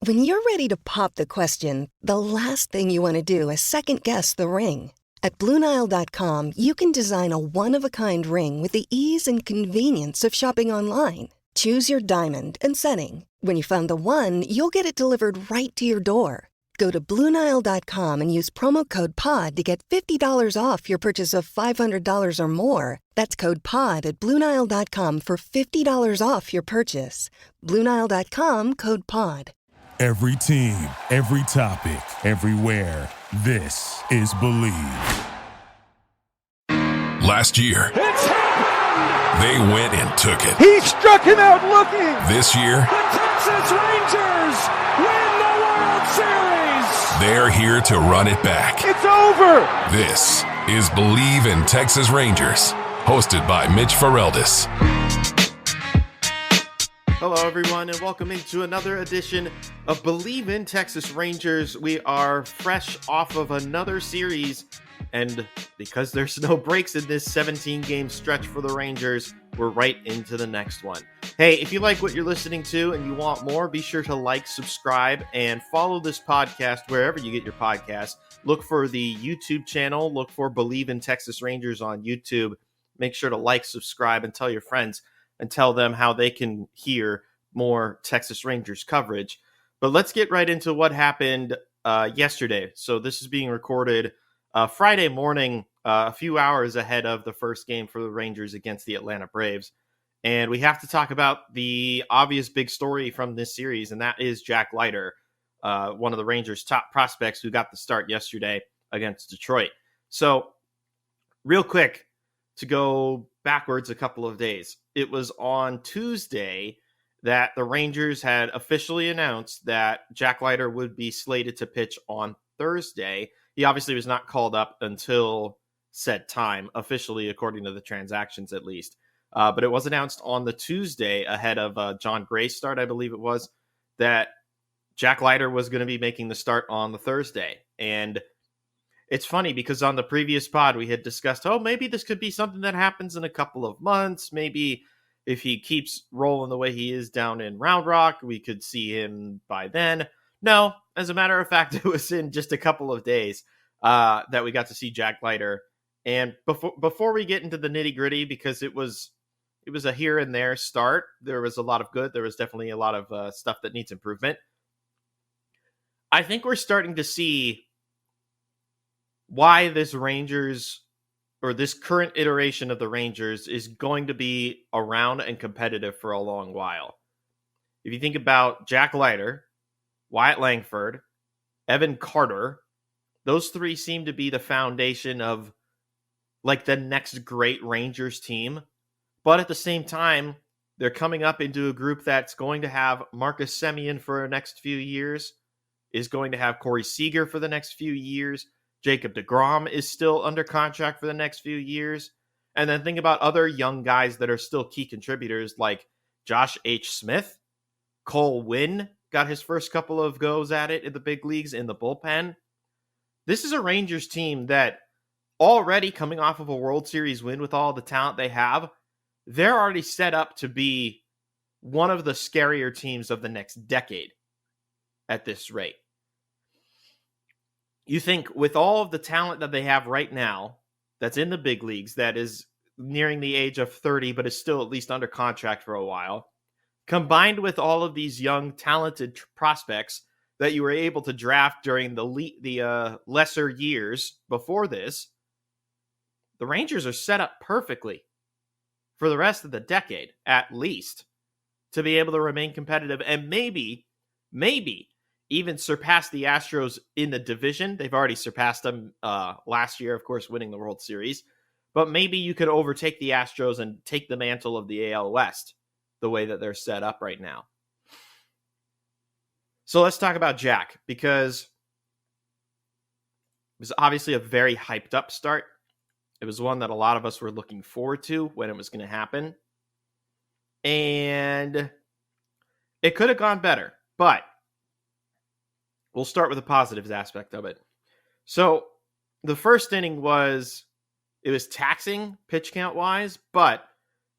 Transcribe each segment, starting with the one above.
When you're ready to pop the question, the last thing you want to do is second-guess the ring. At BlueNile.com, you can design a one-of-a-kind ring with the ease and convenience of shopping online. Choose your diamond and setting. When you find the one, you'll get it delivered right to your door. Go to BlueNile.com and use promo code POD to get $50 off your purchase of $500 or more. That's code POD at BlueNile.com for $50 off your purchase. BlueNile.com, code POD. Every team, every topic, everywhere. This is Believe. Last year, It's happened! they went and took it. He struck him out looking! This year, The Texas Rangers win the World Series! they're here to run it back. It's over! This is Believe in Texas Rangers, hosted by Mitch Ferreldis. Hello, everyone, and welcome into another edition of Believe in Texas Rangers. We are fresh off of another series, and because there's no breaks in this 17-game stretch for the Rangers, we're right into the next one. Hey, if you like what you're listening to and you want more, be sure to like, subscribe, and follow this podcast wherever you get your podcasts. Look for the YouTube channel. Look for Believe in Texas Rangers on YouTube. Make sure to like, subscribe, and tell your friends and tell them how they can hear more Texas Rangers coverage. But let's get right into what happened yesterday. So this is being recorded Friday morning, a few hours ahead of the first game for the Rangers against the Atlanta Braves. And we have to talk about the obvious big story from this series, and that is Jack Leiter, one of the Rangers' top prospects who got the start yesterday against Detroit. So real quick, to go backwards a couple of days, it was on Tuesday that the Rangers had officially announced that Jack Leiter would be slated to pitch on Thursday. He obviously was not called up until said time, officially according to the transactions at least. But it was announced on the Tuesday ahead of John Gray's start, I believe it was, that Jack Leiter was going to be making the start on the Thursday. And it's funny because on the previous pod, we had discussed, maybe this could be something that happens in a couple of months. Maybe if he keeps rolling the way he is down in Round Rock, we could see him by then. No, as a matter of fact, it was in just a couple of days that we got to see Jack Leiter. And before we get into the nitty gritty, because it was a here and there start, there was a lot of good. There was definitely a lot of stuff that needs improvement. I think we're starting to see why this Rangers, or this current iteration of the Rangers, is going to be around and competitive for a long while. If you think about Jack Leiter, Wyatt Langford, Evan Carter, those three seem to be the foundation of like the next great Rangers team. But at the same time, they're coming up into a group that's going to have Marcus Semien for the next few years, is going to have Corey Seager for the next few years. Jacob deGrom is still under contract for the next few years. And then think about other young guys that are still key contributors like Josh H. Smith. Cole Winn got his first couple of goes at it in the big leagues in the bullpen. This is a Rangers team that already coming off of a World Series win with all the talent they have, they're already set up to be one of the scarier teams of the next decade at this rate. You think with all of the talent that they have right now, that's in the big leagues, that is nearing the age of 30, but is still at least under contract for a while, combined with all of these young, talented prospects that you were able to draft during the lesser years before this, the Rangers are set up perfectly for the rest of the decade, at least, to be able to remain competitive and maybe even surpass the Astros in the division. They've already surpassed them last year, of course, winning the World Series. But maybe you could overtake the Astros and take the mantle of the AL West the way that they're set up right now. So let's talk about Jack, because it was obviously a very hyped up start. It was one that a lot of us were looking forward to when it was going to happen. And it could have gone better, but we'll start with the positives aspect of it. So the first inning was taxing pitch count wise, but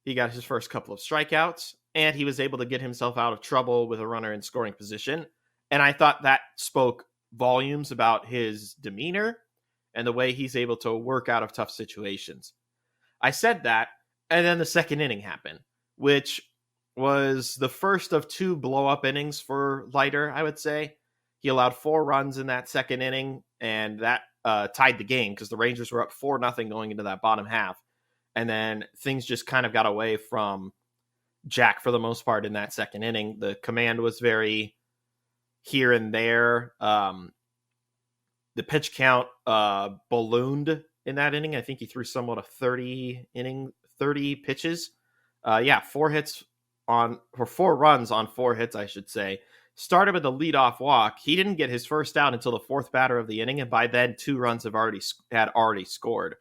he got his first couple of strikeouts and he was able to get himself out of trouble with a runner in scoring position. And I thought that spoke volumes about his demeanor and the way he's able to work out of tough situations. I said that, and then the second inning happened, which was the first of 2 blow-up innings for Leiter, I would say. He allowed 4 runs in that second inning, and that tied the game because the Rangers were up 4-0 going into that bottom half. And then things just kind of got away from Jack for the most part in that second inning. The command was very here and there. The pitch count ballooned in that inning. I think he threw somewhat of 30 pitches. 4 runs on 4 hits, I should say. Started with a leadoff walk. He didn't get his first out until the 4th batter of the inning, and by then 2 runs had already scored.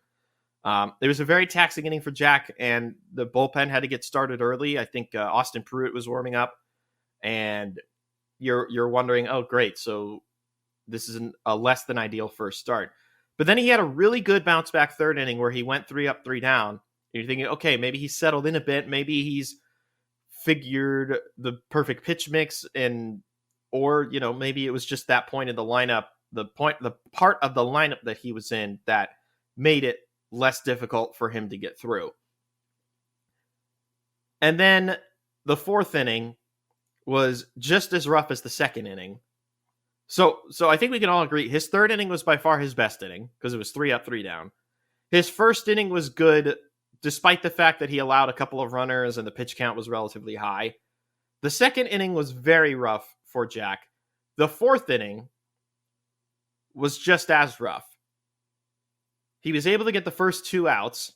It was a very taxing inning for Jack, and the bullpen had to get started early. I think Austin Pruitt was warming up, and you're wondering, oh, great, so this is a less than ideal first start. But then he had a really good bounce back 3rd inning where he went 3 up, 3 down. You're thinking, okay, maybe he's settled in a bit. Maybe he's figured the perfect pitch mix, or maybe it was just that point in the lineup, the part of the lineup that he was in that made it less difficult for him to get through. And then the 4th inning was just as rough as the 2nd inning. So I think we can all agree his 3rd inning was by far his best inning because it was 3 up, 3 down. His 1st inning was good, despite the fact that he allowed a couple of runners and the pitch count was relatively high. The 2nd inning was very rough for Jack. The 4th inning was just as rough. He was able to get the first 2 outs,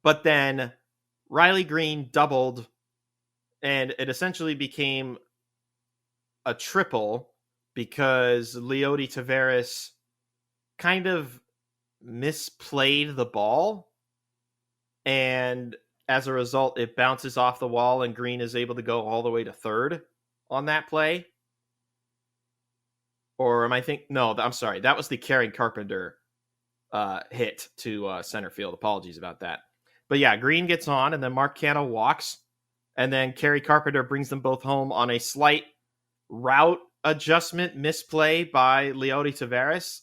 but then Riley Green doubled, and it essentially became a triple because Leody Taveras kind of misplayed the ball, and as a result, it bounces off the wall, and Green is able to go all the way to 3rd on that play. Or am I no, I'm sorry. That was the Kerry Carpenter hit to center field. Apologies about that. But yeah, Green gets on, and then Mark Canha walks, and then Kerry Carpenter brings them both home on a slight route adjustment misplay by Leody Taveras.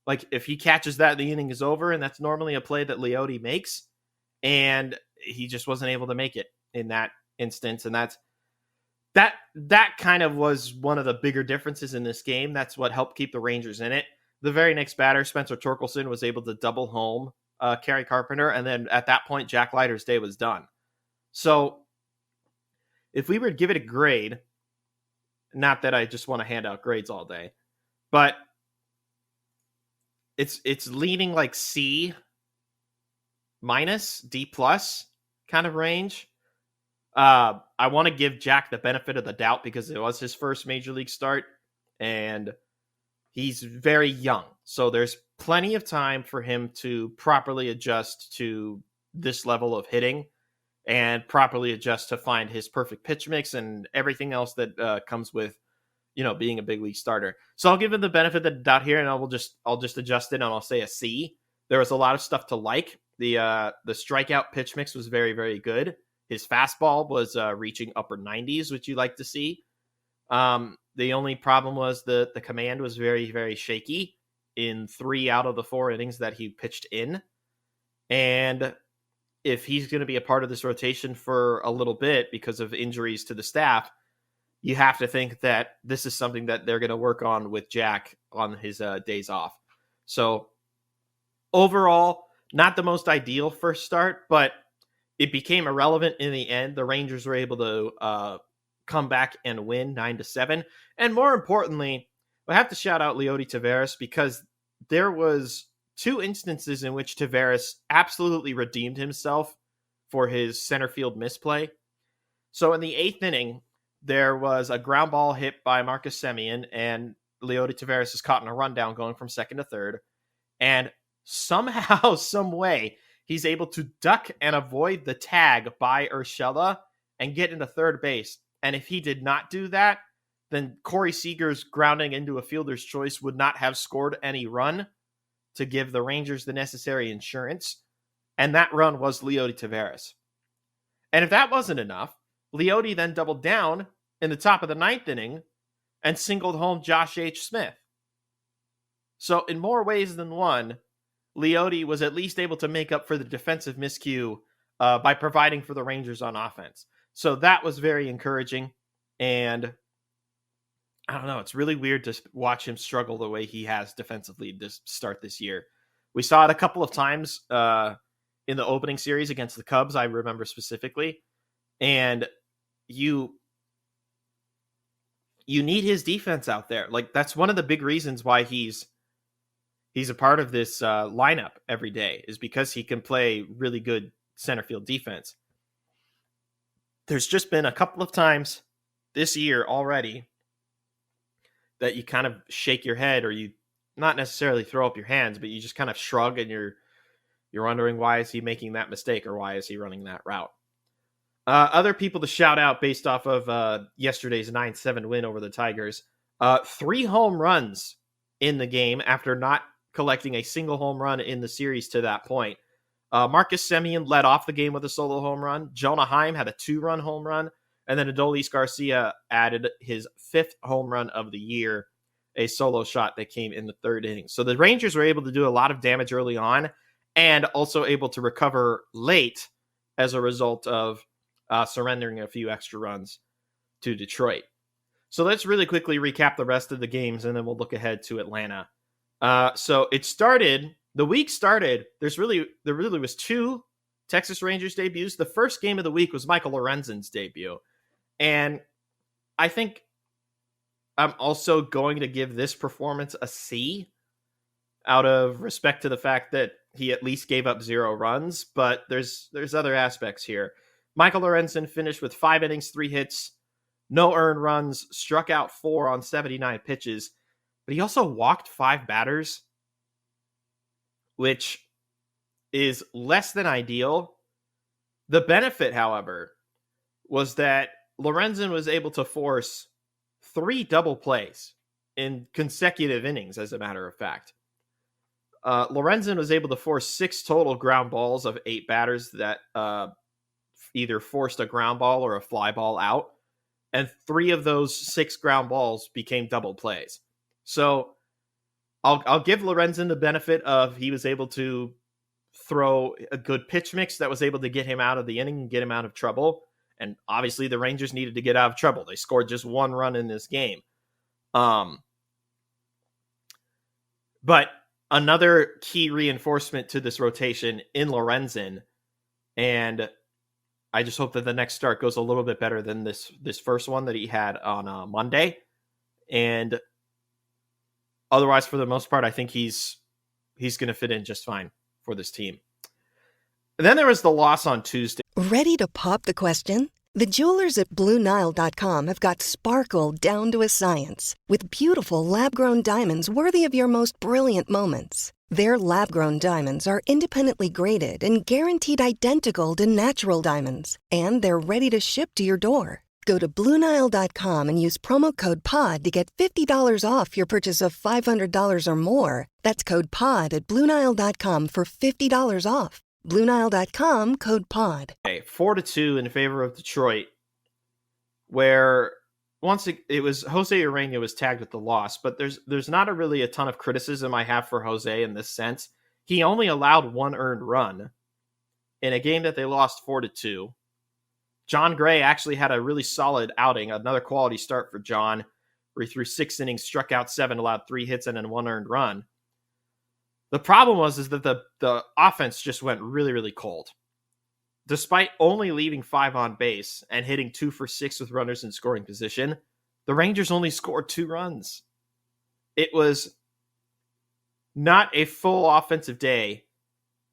Like, if he catches that, the inning is over, and that's normally a play that Leody makes, and he just wasn't able to make it in that instance, and that kind of was one of the bigger differences in this game. That's what helped keep the Rangers in it. The very next batter, Spencer Torkelson, was able to double home Kerry Carpenter, and then at that point, Jack Leiter's day was done. So, if we were to give it a grade, not that I just want to hand out grades all day, but it's leaning like C minus, D plus kind of range. I want to give Jack the benefit of the doubt because it was his first major league start, and he's very young. So there's plenty of time for him to properly adjust to this level of hitting and properly adjust to find his perfect pitch mix and everything else that comes with, being a big league starter. So I'll give him the benefit of the doubt here, and I'll just adjust it, and I'll say a C. There was a lot of stuff to like. The strikeout pitch mix was very, very good. His fastball was reaching upper 90s, which you like to see. The only problem was the command was very, very shaky in 3 out of the 4 innings that he pitched in. And if he's going to be a part of this rotation for a little bit because of injuries to the staff, you have to think that this is something that they're going to work on with Jack on his days off. So overall, not the most ideal first start, but it became irrelevant in the end. The Rangers were able to come back and win 9-7. And more importantly, I have to shout out Leody Taveras because there was 2 instances in which Taveras absolutely redeemed himself for his center field misplay. So in the 8th inning, there was a ground ball hit by Marcus Semien, and Leody Taveras is caught in a rundown going from 2nd to 3rd. And somehow, some way, he's able to duck and avoid the tag by Urshela and get into 3rd base. And if he did not do that, then Corey Seager's grounding into a fielder's choice would not have scored any run to give the Rangers the necessary insurance. And that run was Leody Taveras. And if that wasn't enough, Leody then doubled down in the top of the 9th inning and singled home Josh H. Smith. So in more ways than one, Leote was at least able to make up for the defensive miscue by providing for the Rangers on offense. So that was very encouraging. And I don't know, it's really weird to watch him struggle the way he has defensively to start this year. We saw it a couple of times in the opening series against the Cubs, I remember specifically. And you need his defense out there. Like, that's one of the big reasons why he's a part of this lineup every day, is because he can play really good center field defense. There's just been a couple of times this year already that you kind of shake your head, or you not necessarily throw up your hands, but you just kind of shrug, and you're wondering, why is he making that mistake, or why is he running that route? Other people to shout out based off of yesterday's 9-7 win over the Tigers. 3 home runs in the game after not collecting a single home run in the series to that point. Marcus Semien led off the game with a solo home run. Jonah Heim had a 2-run home run. And then Adolis Garcia added his 5th home run of the year, a solo shot that came in the 3rd inning. So the Rangers were able to do a lot of damage early on, and also able to recover late as a result of surrendering a few extra runs to Detroit. So let's really quickly recap the rest of the games, and then we'll look ahead to Atlanta. So the week started, there really was 2 Texas Rangers debuts. The first game of the week was Michael Lorenzen's debut. And I think I'm also going to give this performance a C, out of respect to the fact that he at least gave up 0 runs, but there's other aspects here. Michael Lorenzen finished with 5 innings, 3 hits, no earned runs, struck out 4 on 79 pitches, but he also walked 5 batters, which is less than ideal. The benefit, however, was that Lorenzen was able to force 3 double plays in consecutive innings, as a matter of fact. Lorenzen was able to force 6 total ground balls of 8 batters that either forced a ground ball or a fly ball out, and 3 of those 6 ground balls became double plays. So I'll give Lorenzen the benefit of, he was able to throw a good pitch mix that was able to get him out of the inning and get him out of trouble. And obviously the Rangers needed to get out of trouble. They scored just 1 run in this game. But another key reinforcement to this rotation in Lorenzen, and I just hope that the next start goes a little bit better than this first one that he had on Monday. And otherwise, for the most part, I think he's going to fit in just fine for this team. And then there was the loss on Tuesday. Ready to pop the question? The jewelers at BlueNile.com have got sparkle down to a science with beautiful lab-grown diamonds worthy of your most brilliant moments. Their lab-grown diamonds are independently graded and guaranteed identical to natural diamonds, and they're ready to ship to your door. Go to BlueNile.com and use promo code POD to get $50 off your purchase of $500 or more. That's code POD at BlueNile.com for $50 off. BlueNile.com, code POD. 4-2 in favor of Detroit, where once it was Jose Urena was tagged with the loss, but there's not really a ton of criticism I have for Jose in this sense. He only allowed 1 earned run in a game that they lost 4-2. John Gray actually had a really solid outing, another quality start for John, where he threw 6 innings, struck out 7, allowed 3 hits and then 1 earned run. The problem is that the offense just went really, really cold. Despite only leaving 5 on base and hitting 2 for 6 with runners in scoring position, the Rangers only scored 2 runs. It was not a full offensive day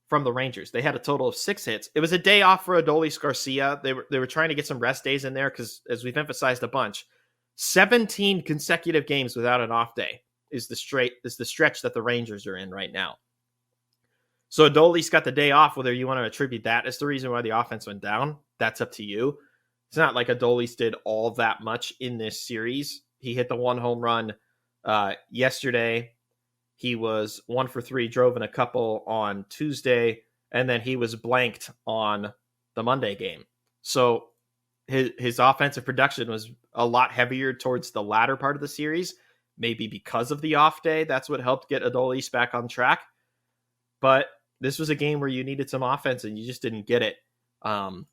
from the Rangers. They had a total of 6 hits. It was a day off for Adolis Garcia. They were trying to get some rest days in there because, as we've emphasized a bunch, 17 consecutive games without an off day is the stretch that the Rangers are in right now. So Adolis got the day off. Whether you want to attribute that as the reason why the offense went down, that's up to you. It's not like Adolis did all that much in this series. He hit the 1 home run yesterday. He was 1 for 3, drove in a couple on Tuesday, and then he was blanked on the Monday game. So his offensive production was a lot heavier towards the latter part of the series, maybe because of the off day. That's what helped get Adolis back on track. But this was a game where you needed some offense, and you just didn't get it out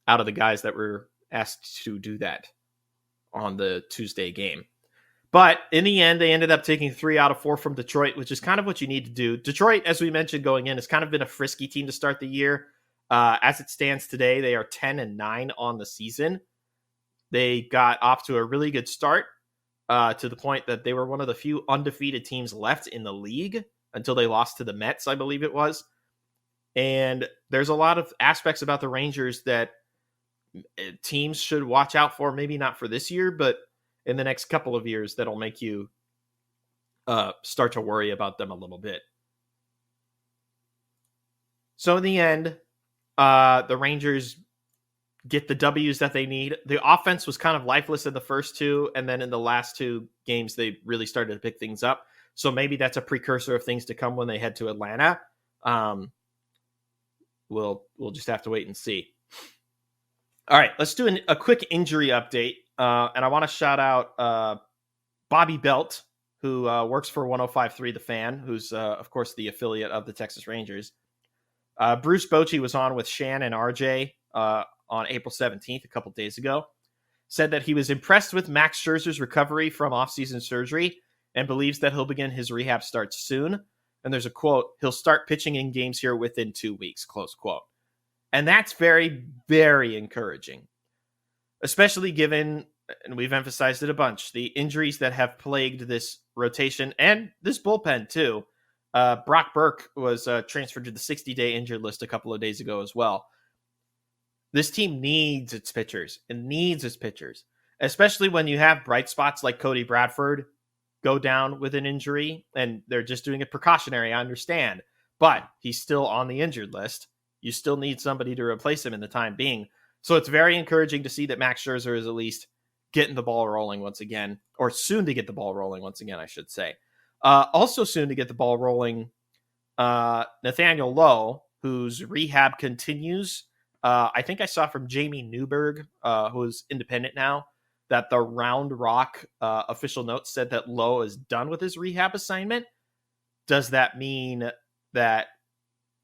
of the guys that were asked to do that on the Tuesday game. But in the end, they ended up taking 3 out of 4 from Detroit, which is kind of what you need to do. Detroit, as we mentioned going in, has kind of been a frisky team to start the year. As it stands today, they are 10-9 on the season. They got off to a really good start to the point that they were one of the few undefeated teams left in the league until they lost to the Mets, I believe it was. And there's a lot of aspects about the Rangers that teams should watch out for, maybe not for this year, but in the next couple of years that'll make you start to worry about them a little bit. So in the end, the Rangers get the W's that they need. The offense was kind of lifeless in the first 2, and then in the last 2 games, they really started to pick things up. So maybe that's a precursor of things to come when they head to Atlanta. We'll just have to wait and see. All right, let's do a quick injury update. And I want to shout out Bobby Belt, who works for 105.3 The Fan, who's, of course, the affiliate of the Texas Rangers. Bruce Bochy was on with Shan and RJ on April 17th, a couple days ago. Said that he was impressed with Max Scherzer's recovery from offseason surgery and believes that he'll begin his rehab start soon. And there's a quote, "He'll start pitching in games here within 2 weeks," close quote. And that's very, very encouraging, especially given, and we've emphasized it a bunch, the injuries that have plagued this rotation and this bullpen too. Brock Burke was transferred to the 60-day injured list a couple of days ago as well. This team needs its pitchers. It needs its pitchers, especially when you have bright spots like Cody Bradford go down with an injury, and they're just doing it precautionary, I understand, but he's still on the injured list. You still need somebody to replace him in the time being. So it's very encouraging to see that Max Scherzer is at least getting the ball rolling once again, or soon to get the ball rolling once again, I should say. Also soon to get the ball rolling, Nathaniel Lowe, whose rehab continues. I think I saw from Jamie Newberg, who's independent now, that the Round Rock official note said that Lowe is done with his rehab assignment. Does that mean that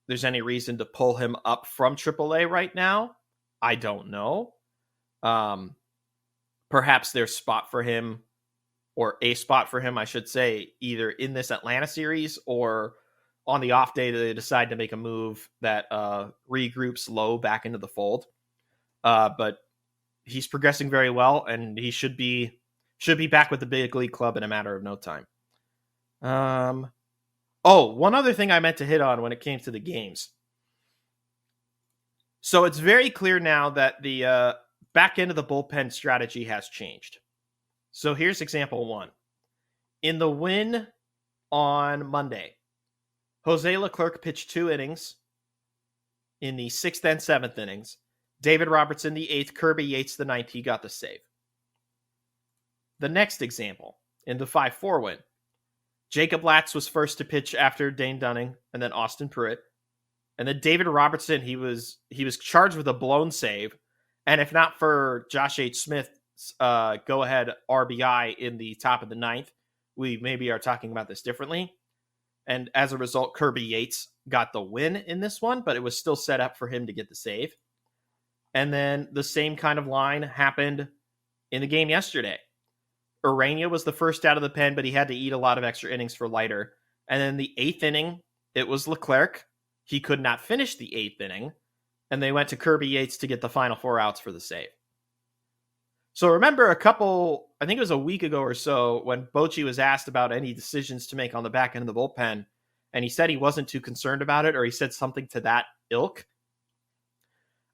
there's any reason to pull him up from AAA right now? I don't know. Perhaps there's spot for him, or a spot for him, I should say, either in this Atlanta series or on the off day they decide to make a move that regroups Lowe back into the fold. But he's progressing very well, and he should be back with the big league club in a matter of no time. One other thing I meant to hit on when it came to the games. So it's very clear now that the back end of the bullpen strategy has changed. So here's example 1. In the win on Monday, Jose Leclerc pitched 2 innings in the 6th and 7th innings. David Robertson the 8th, Kirby Yates the 9th. He got the save. The next example, in the 5-4 win, Jacob Latz was first to pitch after Dane Dunning, and then Austin Pruitt. And then David Robertson, he was charged with a blown save. And if not for Josh H. Smith's go-ahead RBI in the top of the 9th, we maybe are talking about this differently. And as a result, Kirby Yates got the win in this one, but it was still set up for him to get the save. And then the same kind of line happened in the game yesterday. Urania was the first out of the pen, but he had to eat a lot of extra innings for Leiter. And then the 8th inning, it was Leclerc. He could not finish the 8th inning, and they went to Kirby Yates to get the final 4 outs for the save. So remember I think it was a week ago or so, when Bochy was asked about any decisions to make on the back end of the bullpen, and he said he wasn't too concerned about it, or he said something to that ilk.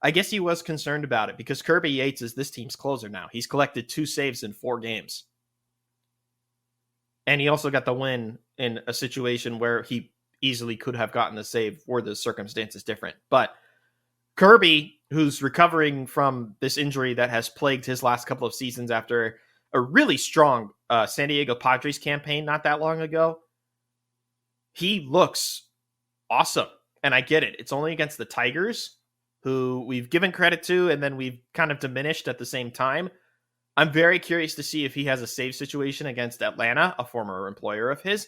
I guess he was concerned about it because Kirby Yates is this team's closer now. He's collected 2 saves in 4 games. And he also got the win in a situation where he easily could have gotten the save were the circumstances different. But Kirby, who's recovering from this injury that has plagued his last couple of seasons after a really strong San Diego Padres campaign not that long ago, he looks awesome. And I get it. It's only against the Tigers, who we've given credit to and then we've kind of diminished at the same time. I'm very curious to see if he has a save situation against Atlanta, a former employer of his,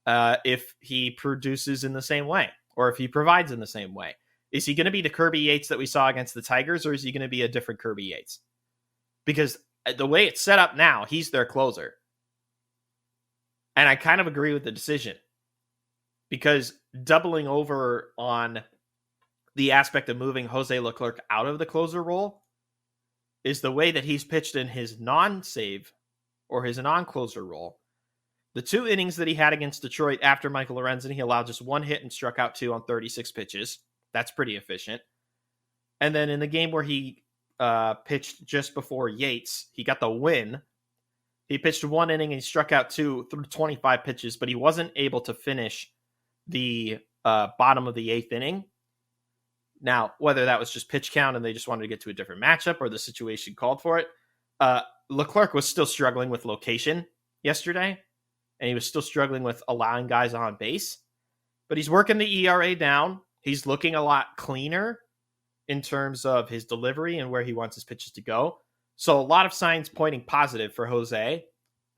if he produces in the same way or if he provides in the same way. Is he going to be the Kirby Yates that we saw against the Tigers, or is he going to be a different Kirby Yates? Because the way it's set up now, he's their closer. And I kind of agree with the decision, because doubling over on the aspect of moving Jose Leclerc out of the closer role is the way that he's pitched in his non-save or his non-closer role. The 2 innings that he had against Detroit after Michael Lorenzen, he allowed just 1 hit and struck out 2 on 36 pitches. That's pretty efficient. And then in the game where he pitched just before Yates, he got the win. He pitched 1 inning and he struck out 2 through 25 pitches, but he wasn't able to finish the bottom of the 8th inning. Now, whether that was just pitch count and they just wanted to get to a different matchup or the situation called for it, Leclerc was still struggling with location yesterday, and he was still struggling with allowing guys on base. But he's working the ERA down. He's looking a lot cleaner in terms of his delivery and where he wants his pitches to go. So a lot of signs pointing positive for Jose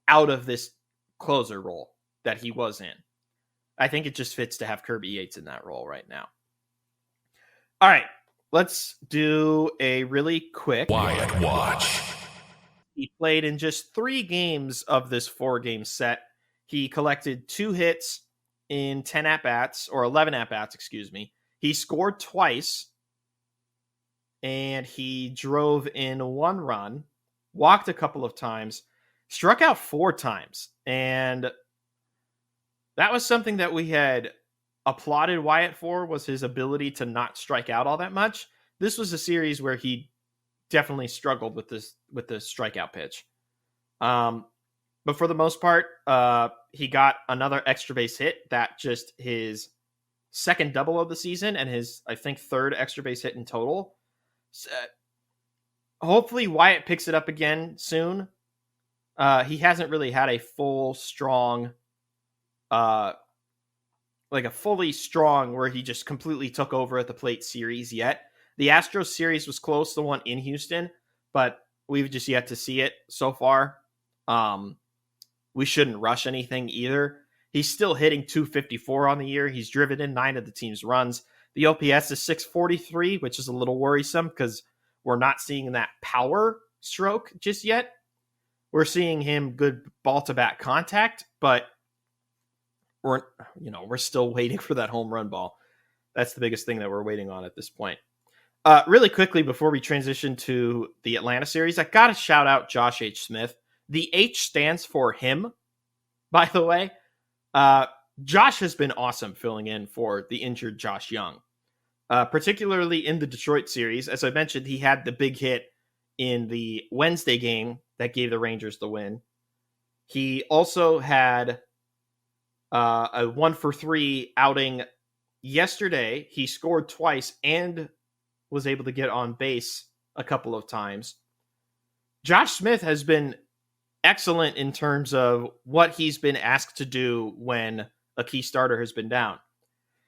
out of this closer role that he was in. I think it just fits to have Kirby Yates in that role right now. All right, let's do a really quick Wyatt Watch. He played in just 3 games of this 4-game set. He collected 2 hits in 10 at-bats, or 11 at-bats, excuse me. He scored twice, and he drove in 1 run, walked a couple of times, struck out 4 times. And that was something that we had applauded Wyatt for, was his ability to not strike out all that much. This was a series where he definitely struggled with the strikeout pitch. But for the most part, he got another extra base hit. That just his second double of the season and his, I think, 3rd extra base hit in total. So, hopefully Wyatt picks it up again soon. He hasn't really had a full strong, like a fully strong where he just completely took over at the plate series yet. The Astros series was close, the one in Houston, but we've just yet to see it so far. We shouldn't rush anything either. He's still hitting .254 on the year. He's driven in 9 of the team's runs. The OPS is .643, which is a little worrisome because we're not seeing that power stroke just yet. We're seeing him good ball-to-bat contact, but we're still waiting for that home run ball. That's the biggest thing that we're waiting on at this point. Really quickly, before we transition to the Atlanta series, I got to shout out Josh H. Smith. The H stands for him, by the way. Josh has been awesome filling in for the injured Josh Young, particularly in the Detroit series. As I mentioned, he had the big hit in the Wednesday game that gave the Rangers the win. He also had a 1-for-3 outing yesterday. He scored twice and was able to get on base a couple of times. Josh Smith has been excellent in terms of what he's been asked to do when a key starter has been down.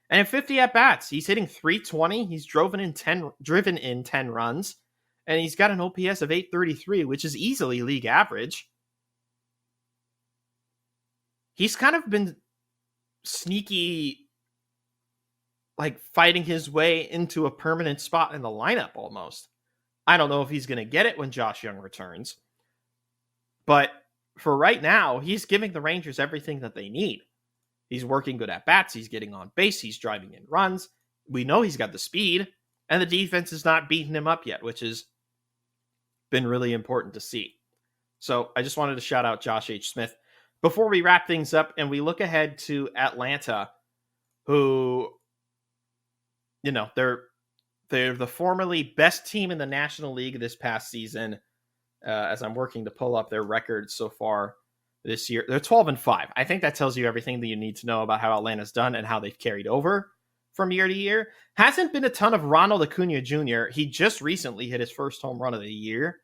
And in 50 at-bats, he's hitting .320. He's driven in 10 runs, and he's got an OPS of .833, which is easily league average. He's kind of been sneaky, like fighting his way into a permanent spot in the lineup almost. I don't know if he's going to get it when Josh Young returns, but for right now, he's giving the Rangers everything that they need. He's working good at bats. He's getting on base. He's driving in runs. We know he's got the speed, and the defense is not beating him up yet, which has been really important to see. So I just wanted to shout out Josh H. Smith. Before we wrap things up and we look ahead to Atlanta, who, they're the formerly best team in the National League this past season. As I'm working to pull up their records so far this year, they're 12-5. I think that tells you everything that you need to know about how Atlanta's done and how they've carried over from year to year. Hasn't been a ton of Ronald Acuna Jr. He just recently hit his first home run of the year.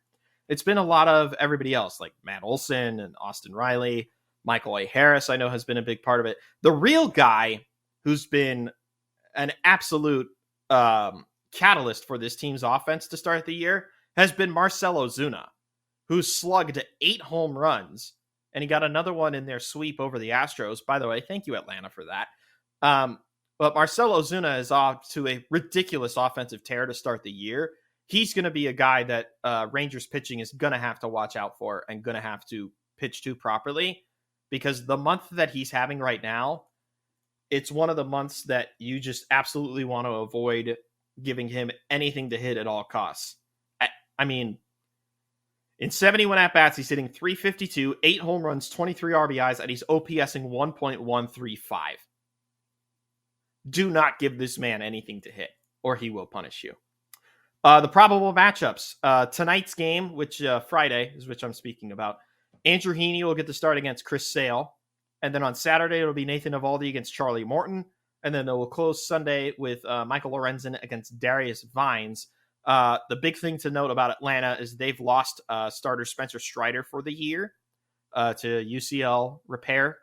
It's been a lot of everybody else, like Matt Olson and Austin Riley. Michael A. Harris, I know, has been a big part of it. The real guy who's been an absolute catalyst for this team's offense to start the year has been Marcell Ozuna, who slugged 8 home runs, and he got another one in their sweep over the Astros. By the way, thank you, Atlanta, for that. But Marcell Ozuna is off to a ridiculous offensive tear to start the year. He's going to be a guy that Rangers pitching is going to have to watch out for and going to have to pitch to properly, because the month that he's having right now, it's one of the months that you just absolutely want to avoid giving him anything to hit at all costs. I mean, in 71 at-bats, he's hitting .352, 8 home runs, 23 RBIs, and he's OPSing 1.135. Do not give this man anything to hit, or he will punish you. The probable matchups. Tonight's game, which Friday is which I'm speaking about, Andrew Heaney will get the start against Chris Sale. And then on Saturday, it'll be Nathan Eovaldi against Charlie Morton. And then it will close Sunday with Michael Lorenzen against Darius Vines. The big thing to note about Atlanta is they've lost starter Spencer Strider for the year to UCL repair.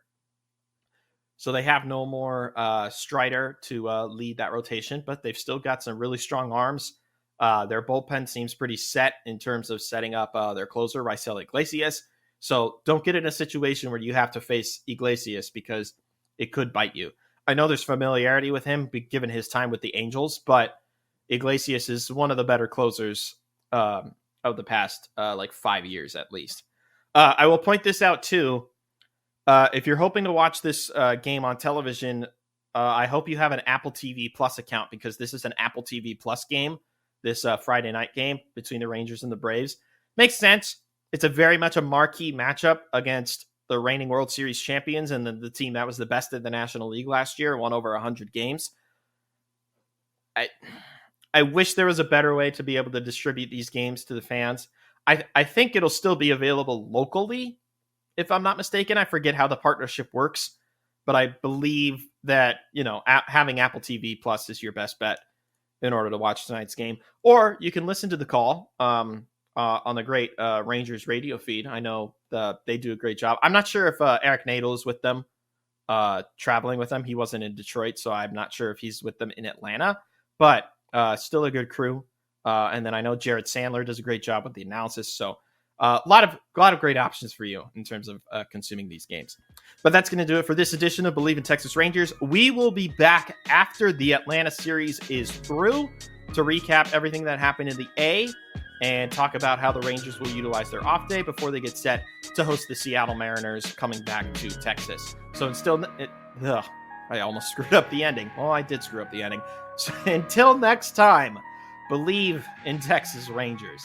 So they have no more Strider to lead that rotation, but they've still got some really strong arms. Their bullpen seems pretty set in terms of setting up their closer, Raisel Iglesias. So don't get in a situation where you have to face Iglesias because it could bite you. I know there's familiarity with him given his time with the Angels, but Iglesias is one of the better closers of the past 5 years at least. I will point this out too. If you're hoping to watch this game on television, I hope you have an Apple TV Plus account, because this is an Apple TV Plus game, this Friday night game between the Rangers and the Braves. Makes sense. It's a very much a marquee matchup against the reigning World Series champions and the team that was the best in the National League last year, won over 100 games. I wish there was a better way to be able to distribute these games to the fans. I think it'll still be available locally, if I'm not mistaken. I forget how the partnership works, but I believe that, having Apple TV Plus is your best bet in order to watch tonight's game. Or you can listen to the call on the great Rangers radio feed. I know they do a great job. I'm not sure if Eric Nadel is with them, traveling with them. He wasn't in Detroit, so I'm not sure if he's with them in Atlanta, but still a good crew. And then I know Jared Sandler does a great job with the analysis. So a lot of great options for you in terms of consuming these games. But that's going to do it for this edition of Believe in Texas Rangers. We will be back after the Atlanta series is through to recap everything that happened in the A and talk about how the Rangers will utilize their off day before they get set to host the Seattle Mariners coming back to Texas. So I almost screwed up the ending. Well, I did screw up the ending. So until next time, believe in Texas Rangers.